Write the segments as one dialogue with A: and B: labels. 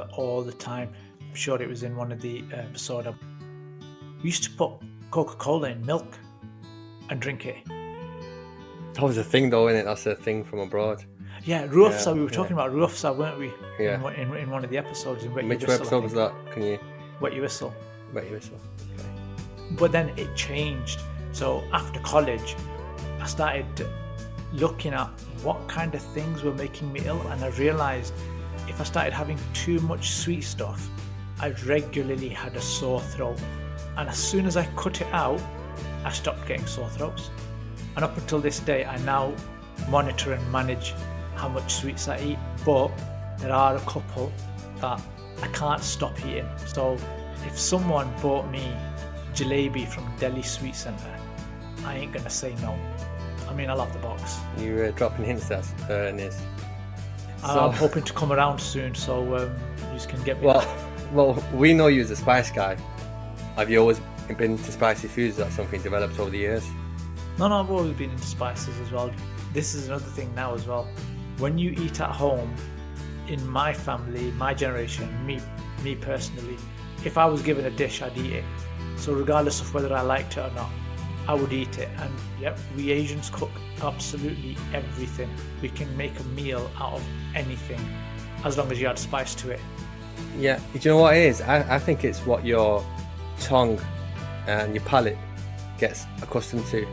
A: all the time. I'm sure it was in one of the episodes. We used to put Coca-Cola in milk and drink it.
B: That was a thing though, isn't it? That's a thing from abroad.
A: Yeah, Ruafsa. We were talking about Ruafsa, weren't we?
B: Yeah.
A: In one of the episodes.
B: Which episode was that? Can you?
A: Wet Your Whistle.
B: Wet Your Whistle. Okay.
A: But then it changed. So after college, I started looking at what kind of things were making me ill, and I realised if I started having too much sweet stuff, I regularly had a sore throat. And as soon as I cut it out, I stopped getting sore throats. And up until this day, I now monitor and manage how much sweets I eat, but there are a couple that I can't stop eating. So if someone bought me jalebi from Delhi Sweet Centre, I ain't gonna say no. I mean, I love the box.
B: You dropping hints there, Niz.
A: I'm hoping to come around soon, so you can get me.
B: Well, we know you as a spice guy. Have you always been into spicy foods? Is that something developed over the years?
A: No, I've always been into spices as well. This is another thing now as well. When you eat at home, in my family, my generation, me personally, if I was given a dish, I'd eat it. So regardless of whether I liked it or not, I would eat it. And yep, we Asians cook absolutely everything. We can make a meal out of anything as long as you add spice to it.
B: Yeah, do you know what it is? I think it's what your tongue and your palate gets accustomed to.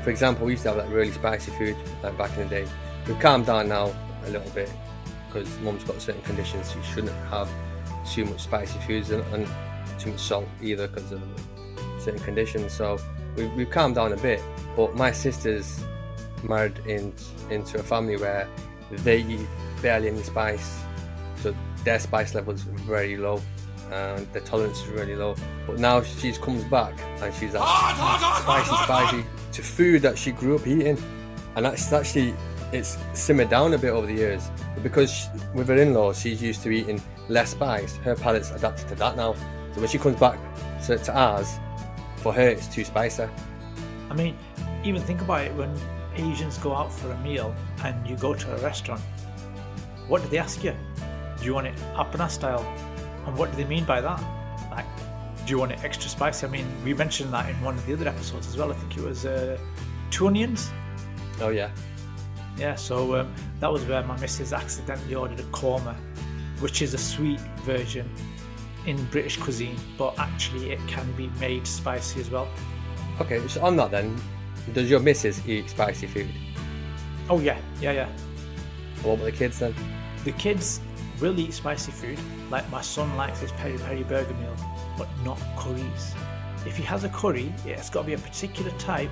B: For example, we used to have like really spicy food like back in the day. We've calmed down now a little bit because mum's got certain conditions. She shouldn't have too much spicy foods and too much salt either because of certain conditions. So we've calmed down a bit. But my sister's married into a family where they eat barely any spice, so their spice level is very low and their tolerance is really low. But now she comes back and she's like spicy to food that she grew up eating, and that's actually, it's simmered down a bit over the years. But because with her in-laws, she's used to eating less spice, her palate's adapted to that now. So when she comes back to ours, for her it's too spicy.
A: I mean, even think about it, when Asians go out for a meal and you go to a restaurant, what do they ask you? Do you want it apana style? And what do they mean by that? Like, do you want it extra spicy? I mean, we mentioned that in one of the other episodes as well. I think it was 2 onions.
B: Oh yeah.
A: Yeah, so that was where my missus accidentally ordered a korma, which is a sweet version in British cuisine, but actually it can be made spicy as well.
B: Okay, so on that then, does your missus eat spicy food?
A: Oh yeah.
B: What about the kids then?
A: The kids will eat spicy food. Like my son likes his peri peri burger meal, but not curries. If he has a curry, it's got to be a particular type,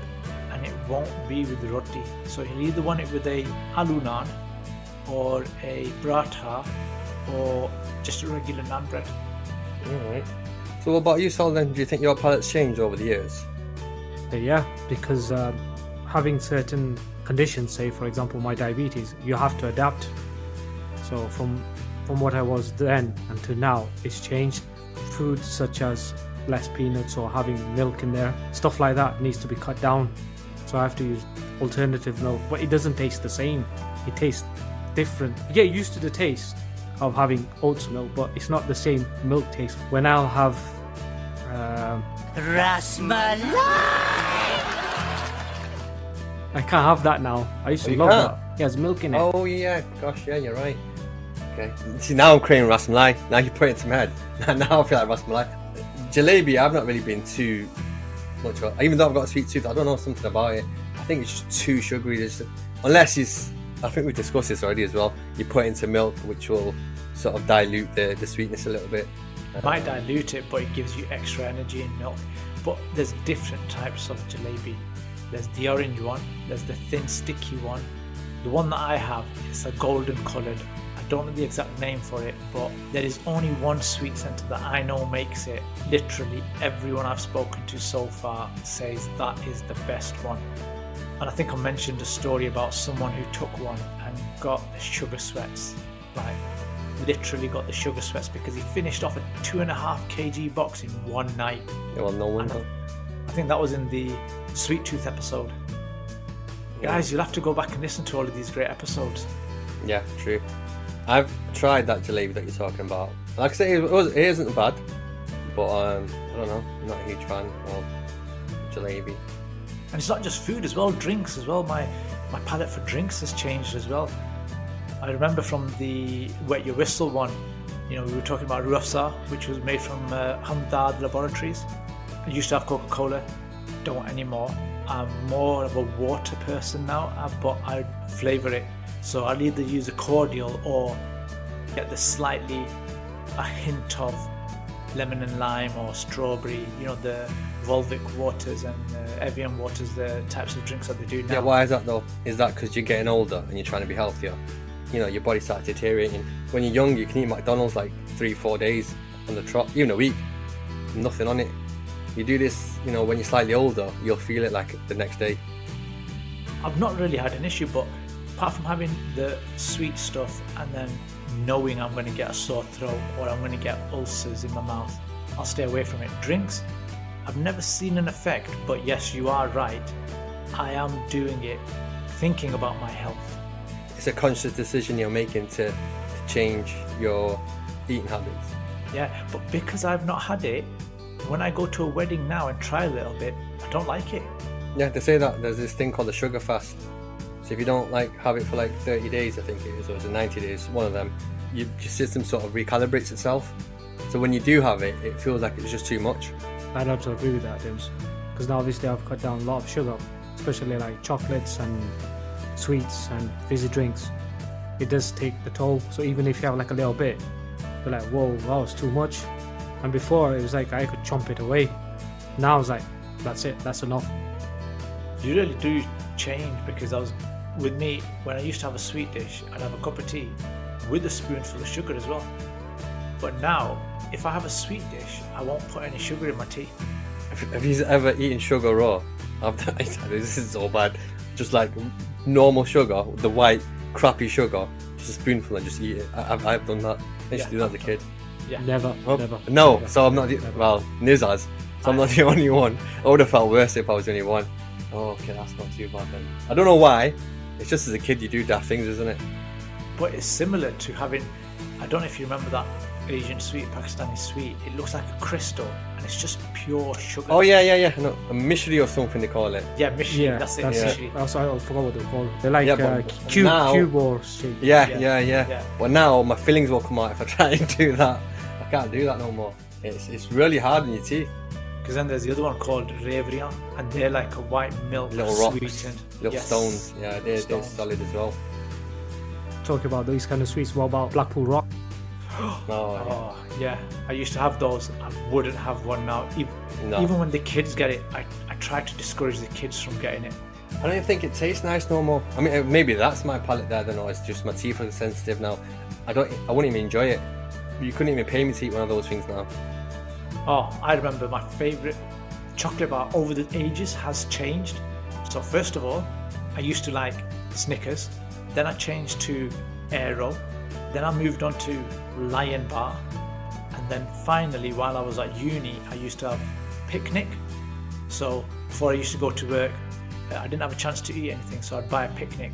A: and it won't be with the roti. So he'll either want it with a aloo naan, or a paratha, or just a regular naan bread.
B: Alright. So what about you, Sol, then? Do you think your palate's changed over the years?
C: Yeah, because having certain conditions, say for example my diabetes, you have to adapt. So from what I was then until now, it's changed. Foods such as less peanuts or having milk in there, stuff like that needs to be cut down. So I have to use alternative milk, but it doesn't taste the same. It tastes different. You get used to the taste of having oats milk, but it's not the same milk taste. When I'll have
D: Rasmalai!
C: I can't have that now. I used to love that. It has milk in it.
B: Oh yeah, gosh, yeah, you're right. Okay. See, now I'm craving rasmalai. Now you put it into my head. Now I feel like rasmalai. Jalebi, I've not really been too much about. Even though I've got a sweet tooth, I don't know something about it. I think it's just too sugary. Unless it's, I think we discussed this already as well. You put it into milk, which will sort of dilute the sweetness a little bit.
A: It might dilute it, but it gives you extra energy in milk. But there's different types of jalebi. There's the orange one, there's the thin sticky one. The one that I have is a golden coloured. I don't know the exact name for it, but there is only one sweet centre that I know makes it. Literally everyone I've spoken to so far says that is the best one. And I think I mentioned a story about someone who took one and got the sugar sweats. Like, literally got the sugar sweats because he finished off a 2.5 kg box in one night.
B: Yeah, well, no wonder.
A: I think that was in the Sweet Tooth episode. Guys, you'll have to go back and listen to all of these great episodes.
B: Yeah, true. I've tried that jalebi that you're talking about. Like I say, it isn't bad, but I don't know. I'm not a huge fan of jalebi.
A: And it's not just food as well, drinks as well. My palate for drinks has changed as well. I remember from the Wet Your Whistle one, we were talking about Ruh Afza, which was made from Hamdard Laboratories. I used to have Coca-Cola, don't anymore. I'm more of a water person now, but I flavour it. So I'll either use a cordial or get a hint of lemon and lime or strawberry, the Volvic waters and Evian waters, the types of drinks that they do now.
B: Yeah, why is that though? Is that because you're getting older and you're trying to be healthier? Your body starts deteriorating. When you're young, you can eat McDonald's like 3-4 days on the trot, even a week, nothing on it. You do this, when you're slightly older, you'll feel it like the next day.
A: I've not really had an issue, but apart from having the sweet stuff and then knowing I'm going to get a sore throat or I'm going to get ulcers in my mouth, I'll stay away from it. Drinks, I've never seen an effect, but yes, you are right. I am doing it thinking about my health.
B: It's a conscious decision you're making to change your eating habits.
A: Yeah, but because I've not had it, when I go to a wedding now and try a little bit, I don't like it.
B: Yeah, they say that there's this thing called the sugar fast. So if you don't have it for 30 days, I think it is, or is it 90 days, one of them, your system sort of recalibrates itself. So when you do have it, it feels like it's just too much.
C: I'd have to agree with that, James. Because now obviously I've cut down a lot of sugar, especially like chocolates and sweets and fizzy drinks. It does take the toll. So even if you have a little bit, you're like, whoa, wow, it's too much. And before it was I could chomp it away. Now it's that's it, that's enough.
A: You really do change, because with me, when I used to have a sweet dish, I'd have a cup of tea with a spoonful of sugar as well. But now, if I have a sweet dish, I won't put any sugar in my tea.
B: Have you ever eaten sugar raw? This is so bad. Just normal sugar, the white, crappy sugar, just a spoonful and just eat it. I've done that. I used to do that as a kid.
A: Yeah.
C: Never.
B: No,
C: Never.
B: so I'm not well, Niz has, so I'm not the only one. I would have felt worse if I was the only one. Oh, okay, that's not too bad then. I don't know why. It's just as a kid you do daft things, isn't it?
A: But it's similar to having, I don't know if you remember that Asian sweet, Pakistani sweet. It looks like a crystal and it's just pure sugar.
B: Oh yeah. No, a mishri or something they call it.
A: Yeah, mishri.
C: Yeah,
A: that's it.
C: that's
A: Mishri.
C: it. Also, I forgot what they're called. They're like
B: now-
C: cube or shape.
B: Yeah. But now my fillings will come out if I try and do that. I can't do that no more. It's really hard in your teeth.
A: Because then there's the other one called Revrian, and they're like a white milk,
B: Little rocks,
A: sweetened.
B: little stones. Yeah, they're
A: Stones.
B: solid as well.
C: Talking about these kind of sweets, what about Blackpool Rock?
B: Oh,
A: Yeah, I used to have those. I wouldn't have one now.
B: No.
A: Even when the kids get it, I try to discourage the kids from getting it.
B: I don't even think it tastes nice no more. I mean, maybe that's my palate there. I don't know. It's just my teeth are sensitive now. I wouldn't even enjoy it. You couldn't even pay me to eat one of those things now.
A: Oh, I remember my favourite chocolate bar over the ages has changed. So first of all, I used to like Snickers. Then I changed to Aero. Then I moved on to Lion Bar. And then finally, while I was at uni, I used to have Picnic. So before I used to go to work, I didn't have a chance to eat anything, so I'd buy a Picnic,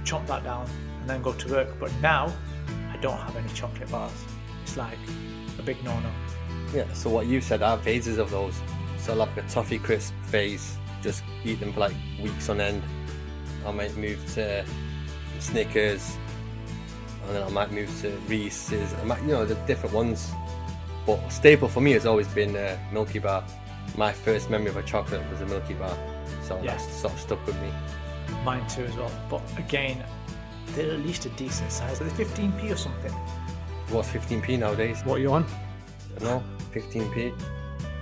A: chomp that down, and then go to work. But now, I don't have any chocolate bars. It's like a big no-no.
B: Yeah, so what you said, I have phases of those. So I'll have a toffee crisp phase, just eat them for weeks on end. I might move to Snickers, and then I might move to Reese's. The different ones. But staple for me has always been Milky Bar. My first memory of a chocolate was a Milky Bar, so
A: Yeah.
B: that's sort of stuck with me.
A: Mine too as well. But again, they're at least a decent size. Are they 15p or something?
B: What's 15p nowadays?
C: What are you on?
B: No, 15p.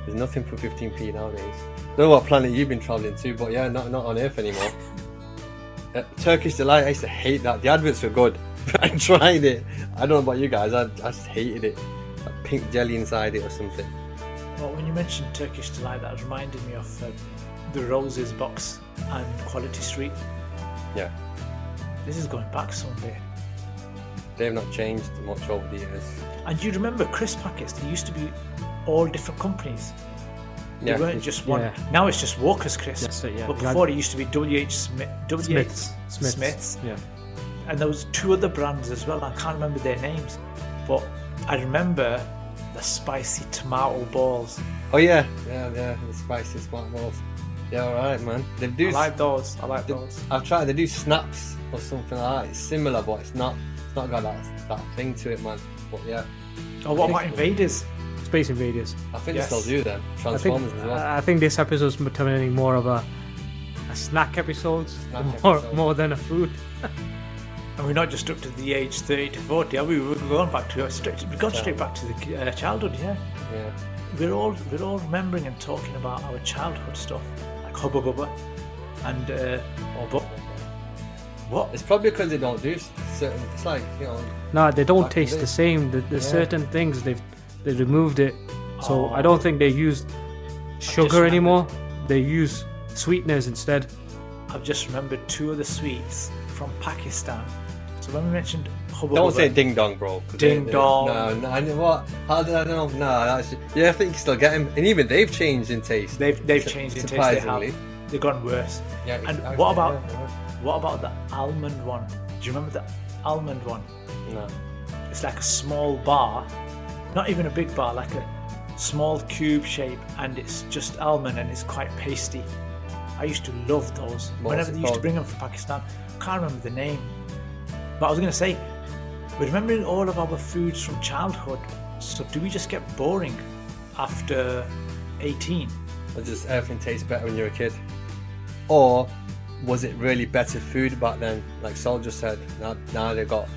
B: There's nothing for 15p nowadays. I don't know what planet you've been travelling to, but yeah, not on Earth anymore. Turkish Delight, I used to hate that. The adverts were good, but I tried it. I don't know about you guys, I just hated it. Like pink jelly inside it or something.
A: Well, when you mentioned Turkish Delight, that reminded me of the Roses box and Quality Street.
B: Yeah,
A: This is going back some bit.
B: they've not changed much over the years.
A: And do you remember crisp packets? They used to be all different companies. They
B: Yeah,
A: weren't just one.
C: yeah.
A: Now it's just Walker's Crisp.
C: That's it, yeah.
A: But
C: You had
A: before it used to be WH Smith.
C: Smiths.
A: Smiths.
C: Yeah.
A: and there was two other brands as well. I can't remember their names, but I remember the spicy tomato balls.
B: Oh yeah, the spicy tomato balls. Yeah, alright, man. They do.
A: I like those.
B: I've tried. They do snaps or something like that. It's similar, but it's not got that thing to it, man. But yeah.
A: Oh, what about Invaders?
C: Space Invaders.
B: I think
A: Yes.
B: they still do them. Transformers as well.
C: I think this episode's turning more of a snack episode, more than a food.
A: And we're not just up to the age 30 to 40, are we? We're going back to we got straight back to the childhood, yeah.
B: Yeah.
A: We're all remembering and talking about our childhood stuff, like Hubba Bubba and what?
B: It's probably because they don't do certain. It's like, you know.
C: No, they don't
B: Back in
C: taste
B: the
C: the
B: day.
C: same. There's certain things they removed it, so I don't think they use sugar
A: remembered.
C: anymore. They use sweeteners instead.
A: I've just remembered two of the sweets from Pakistan. So when we mentioned Hubba
B: Don't
A: Bubba,
B: say ding dong, bro. 'cause
A: Ding dong.
B: No, I know what? How did I know? No, that's yeah. I think you still get them, and even they've changed in taste.
A: they've changed in taste. They
B: surprisingly.
A: have. They've gone worse.
B: Yeah.
A: And
B: actually,
A: what about
B: yeah.
A: what about the almond one? Do you remember the almond one?
B: No.
A: It's like a small bar, not even a big bar, like a small cube shape, and it's just almond and it's quite pasty. I used to love those.
B: What
A: Whenever
B: was it
A: they used to
B: called?
A: bring them from Pakistan, I can't remember the name. But I was going to say, we're remembering all of our foods from childhood. So do we just get boring after 18?
B: Or just everything tastes better when you're a kid? Or was it really better food back then? Like Sol just said, now they've got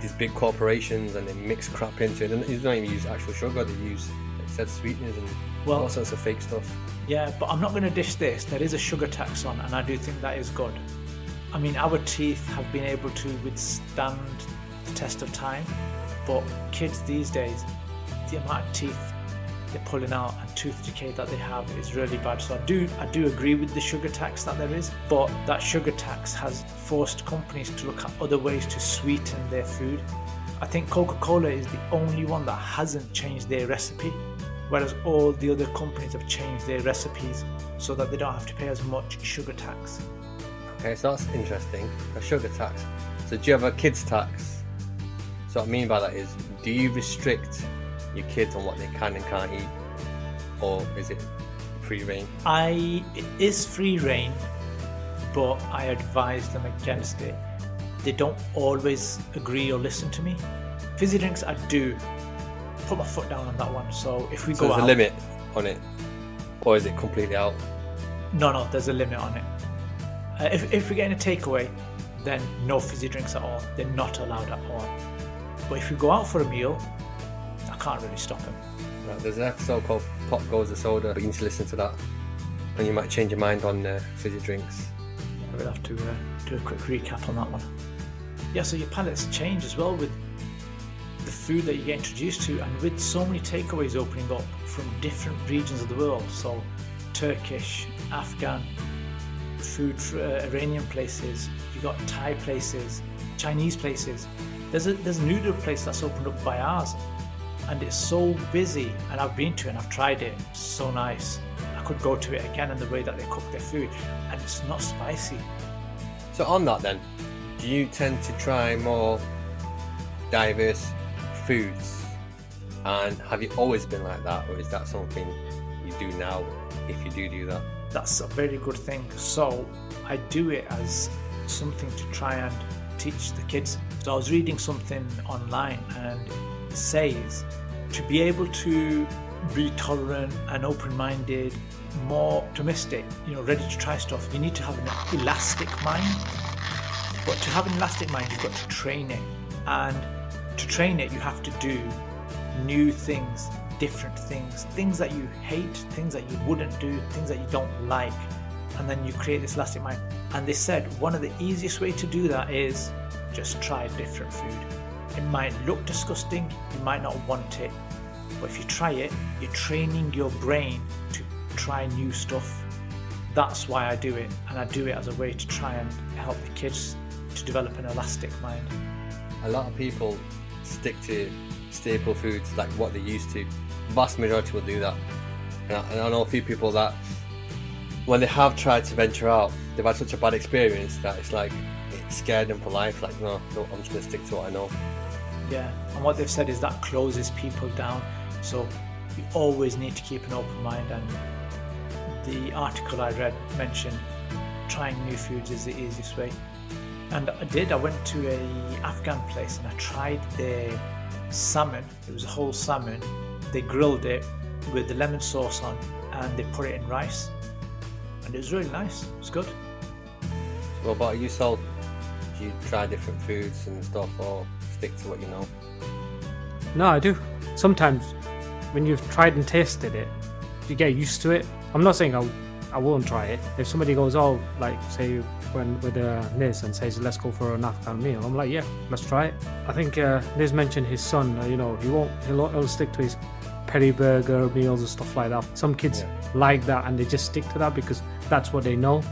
B: these big corporations and they mix crap into it. And they don't even use actual sugar, they use, like I said, sweeteners and all sorts of fake stuff.
A: Yeah, but I'm not going to dish this. There is a sugar tax on, and I do think that is good. I mean, our teeth have been able to withstand the test of time, but kids these days, the amount of teeth they're pulling out and tooth decay that they have is really bad. So I do agree with the sugar tax that there is, but that sugar tax has forced companies to look at other ways to sweeten their food. I think Coca-Cola is the only one that hasn't changed their recipe, whereas all the other companies have changed their recipes so that they don't have to pay as much sugar tax.
B: Okay, so that's interesting. A sugar tax. So do you have a kids tax? So what I mean by that is, do you restrict your kids on what they can and can't eat? Or is it free reign?
A: It is free reign, but I advise them against it. They don't always agree or listen to me. Fizzy drinks, I do put my foot down on that one. So if we
B: So
A: go
B: there's
A: out,
B: a limit on it? Or is it completely out?
A: No, there's a limit on it. If we're getting a takeaway, then no fizzy drinks at all. They're not allowed at all. But if we go out for a meal, I can't really stop them.
B: Right, there's an episode called Pop Goes the Soda. You need to listen to that. And you might change your mind on fizzy drinks.
A: We'll have to do a quick recap on that one. Yeah, so your palates change as well with the food that you get introduced to, and with so many takeaways opening up from different regions of the world. So Turkish, Afghan food, Iranian places, you've got Thai places, Chinese places. There's a noodle place that's opened up by ours, and it's so busy, and I've been to it and I've tried it. It's so nice. I could go to it again in the way that they cook their food, and it's not spicy.
B: So on that then, do you tend to try more diverse foods? And have you always been like that, or is that something you do now, if you do that?
A: That's a very good thing. So I do it as something to try and teach the kids. So I was reading something online, and it says to be able to be tolerant and open-minded, more optimistic, ready to try stuff, you need to have an elastic mind. But to have an elastic mind, you've got to train it. And to train it, you have to do new things, different things that you hate, things that you wouldn't do, things that you don't like. And then you create this elastic mind. And they said one of the easiest way to do that is just try different food. It might look disgusting, you might not want it, but if you try it, you're training your brain to try new stuff. That's why I do it, and I do it as a way to try and help the kids to develop an elastic mind.
B: A lot of people stick to staple foods, like what they used to. The vast majority will do that. And I know a few people that when they have tried to venture out, they've had such a bad experience that it's like scared them for life. Like, no, I'm just gonna stick to what I know.
A: Yeah, and what they've said is that closes people down. So you always need to keep an open mind. And the article I read mentioned trying new foods is the easiest way. And I went to a Afghan place and I tried their salmon. It was a whole salmon. They grilled it with the lemon sauce on and they put it in rice. And it was really nice. It was good.
B: So what about you, Sol? Do you try different foods and stuff, or stick to what you know?
C: No, I do. Sometimes when you've tried and tasted it, you get used to it. I'm not saying I won't try it. If somebody goes, oh, like say when with Niz and says, let's go for an Afghan meal, I'm like, yeah, let's try it. I think Niz mentioned his son. He'll stick to his peri burger meals and stuff like that. Some kids like that and they just stick to that because that's what they know.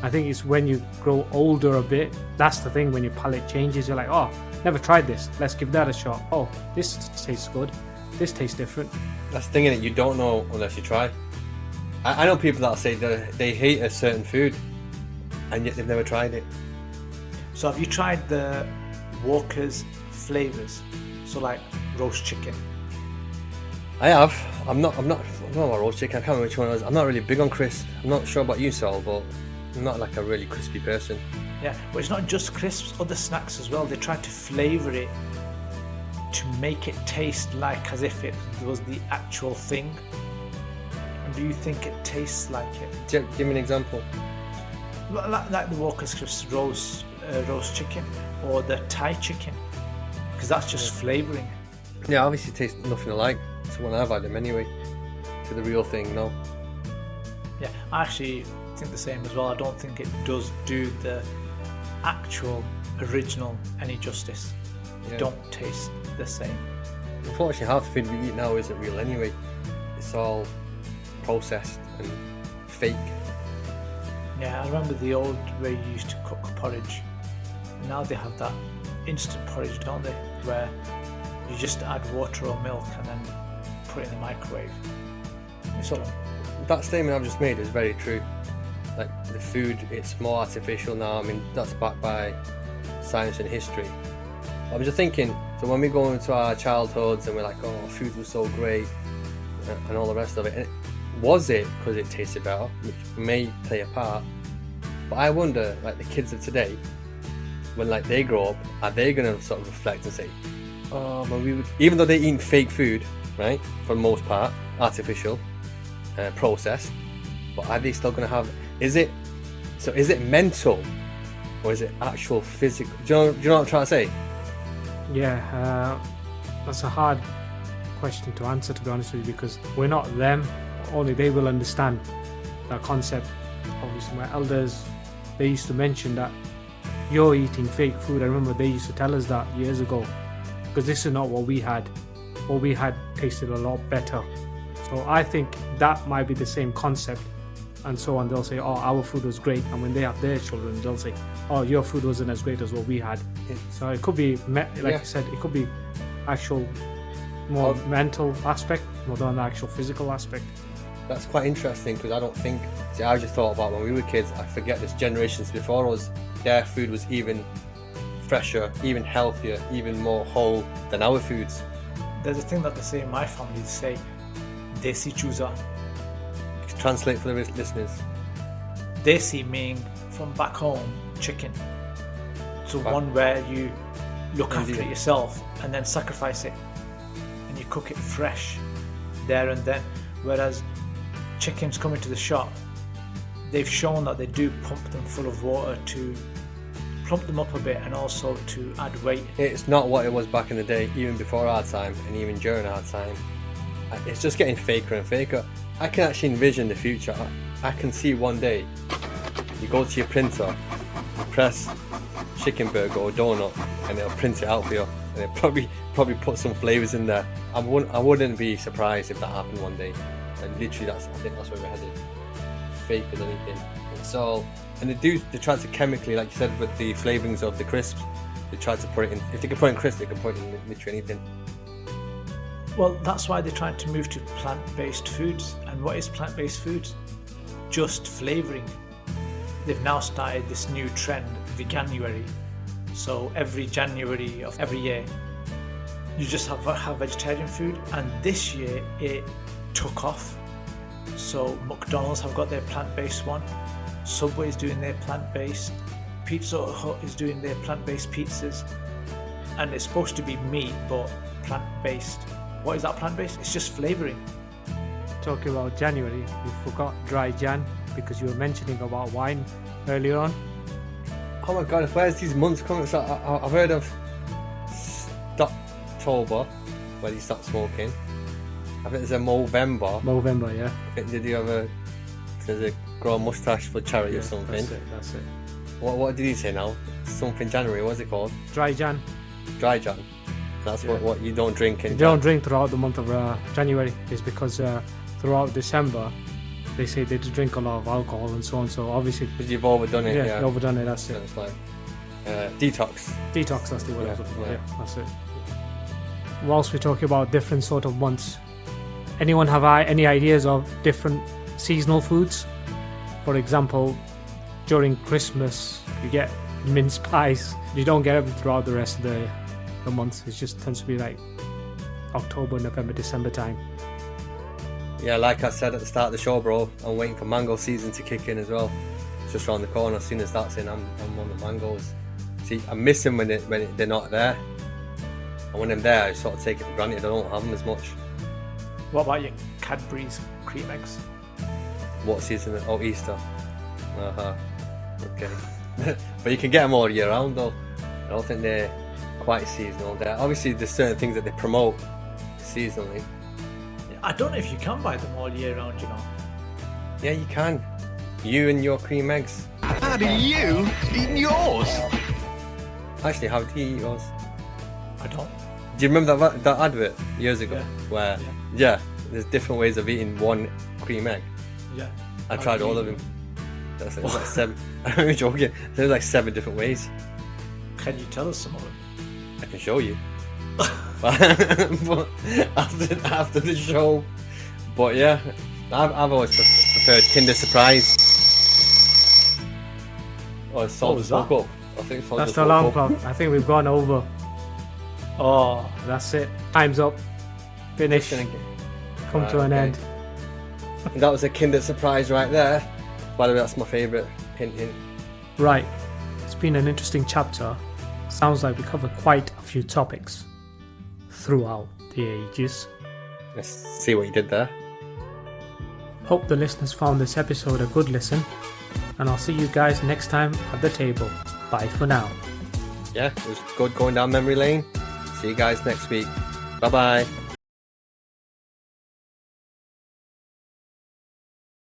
C: I think it's when you grow older a bit, that's the thing, when your palate changes, you're like, oh, never tried this, let's give that a shot. Oh, this tastes good, this tastes different.
B: That's the thing, innit? You don't know unless you try. I know people that say that they hate a certain food and yet they've never tried it.
A: So have you tried the Walker's flavors? So like roast chicken?
B: I have. I'm not about roast chicken. I can't remember which one it was. I'm not really big on crisp. I'm not sure about you, Sol, but I'm not like a really crispy person.
A: Yeah, but it's not just crisps, other snacks as well. They try to flavour it to make it taste like as if it was the actual thing. And do you think it tastes like it?
B: Give me an example.
A: Like the Walker's Crisps roast chicken or the Thai chicken, because that's just flavouring.
B: Yeah, obviously it tastes nothing alike to when I've had them anyway. To the real thing, no.
A: Yeah, I actually think the same as well. I don't think it does do the actual original any justice. They don't taste the same.
B: Unfortunately, half the food we eat now isn't real anyway. It's all processed and fake.
A: Yeah, I remember the old way you used to cook porridge. And now they have that instant porridge, don't they? Where you just add water or milk and then put it in the microwave.
B: So that statement I've just made is very true. Like the food, it's more artificial now. I mean, that's backed by science and history. I was just thinking, so when we go into our childhoods and we're like, oh, food was so great and all the rest of it, and was it because it tasted better, which may play a part, but I wonder, like the kids of today, when like they grow up, are they going to sort of reflect and say, oh, but we would, even though they're eating fake food, right, for the most part, artificial, processed, but are they still going to have, is it mental or is it actual physical? Do you know what I'm trying to say?
C: Yeah, that's a hard question to answer, to be honest with you, because we're not them. Only they will understand that concept. Obviously my elders, they used to mention that you're eating fake food. I remember they used to tell us that years ago, because this is not what we had. What we had tasted a lot better. So I think that might be the same concept, and so on. They'll say, oh, our food was great, and when they have their children, they'll say, oh, your food wasn't as great as what we had. So it could be, like you said, it could be actual more mental aspect more than the actual physical aspect.
B: That's quite interesting, because I don't think, see, I just thought about when we were kids, I forget this, generations before us, their food was even fresher, even healthier, even more whole than our foods.
A: There's a thing that they say in my family, they say desi chuza.
B: Translate for the listeners.
A: Desi meaning from back home, chicken. So one where you look after it yourself and then sacrifice it and you cook it fresh there and then. Whereas chickens come into the shop, they've shown that they do pump them full of water to plump them up a bit and also to add weight.
B: It's not what it was back in the day, even before our time and even during our time. It's just getting faker and faker. I can actually envision the future. I can see one day you go to your printer, you press chicken burger or donut, and it'll print it out for you, and it'll probably put some flavours in there. I wouldn't be surprised if that happened one day. And literally, I think that's where we're headed. Fake as anything. It's all, and they try to chemically, like you said, with the flavourings of the crisps, they try to put it in. If they can put it in crisps, they can put it in literally anything.
A: Well, that's why they're trying to move to plant-based foods. And what is plant-based foods? Just flavouring. They've now started this new trend, veganuary, So every January of every year, you just have vegetarian food, and this year it took off. So McDonald's have got their plant-based one, Subway's doing their plant-based, Pizza Hut is doing their plant-based pizzas, and it's supposed to be meat but plant-based. What is that plant-based? It's just flavouring.
C: Talking about January, you forgot dry Jan because you were mentioning about wine earlier on.
B: Oh my god, where's these months coming? So I've heard of October, where you stop smoking. I think there's a Movember,
C: yeah.
B: I think did you have there's a grow a moustache for charity or something?
C: That's it.
B: What did he say now? Something January, what's it called?
C: Dry Jan.
B: Dry Jan. That's what you don't drink in
C: You don't drink throughout the month of January. Is because throughout December they say they drink a lot of alcohol and so on. So obviously,
B: because you've overdone it.
C: yeah, overdone it. That's
B: So
C: it.
B: it's like detox.
C: Detox. That's the word I was looking for.
B: Yeah.
C: Yeah, that's it. Whilst we're talking about different sort of months, anyone have any ideas of different seasonal foods? For example, during Christmas, you get mince pies. You don't get them throughout the rest of the months. It just tends to be like October, November, December time.
B: Yeah, like I said at the start of the show, bro, I'm waiting for mango season to kick in as well. It's just around the corner. As soon as that's in, I'm on the mangoes. See, I miss them when they're not there. And when I'm there, I sort of take it for granted. I don't have them as much.
A: What about your Cadbury's cream eggs?
B: What season? Oh, Easter. Okay. But you can get them all year round though. I don't think they're quite seasonal. Obviously there's certain things that they promote seasonally.
A: I don't know if you can buy them all year round, you know.
B: Yeah, you can. You and your cream eggs.
D: How do you eat yours?
B: Actually, how do you eat yours?
A: I don't.
B: Do you remember that advert years ago?
A: Yeah.
B: Where,
A: Yeah.
B: there's different ways of eating one cream egg.
A: Yeah.
B: I
A: How
B: tried
A: do you
B: all of
A: eat
B: them. That's like 7. I'm joking. There's like 7 different ways.
A: Can you tell us some of them?
B: I can show you. but after the show. But yeah, I've always preferred Kinder Surprise. Oh, it's
A: What was
B: woke
A: that?
B: up. I think Sol
C: That's
B: just
C: the
B: woke
C: alarm
B: up.
C: clock. I think we've gone over.
A: Oh,
C: That's it. Time's up. Finish. Come to
B: Right,
C: an
B: okay.
C: end.
B: And that was a Kinder Surprise right there. By the way, that's my favourite. Hint, hint.
C: Right. It's been an interesting chapter. Sounds like we covered quite a few topics throughout the ages.
B: Let's see what you did there.
C: Hope the listeners found this episode a good listen, and I'll see you guys next time at the table. Bye for now.
B: Yeah, it was good going down memory lane. See you guys next week. Bye bye.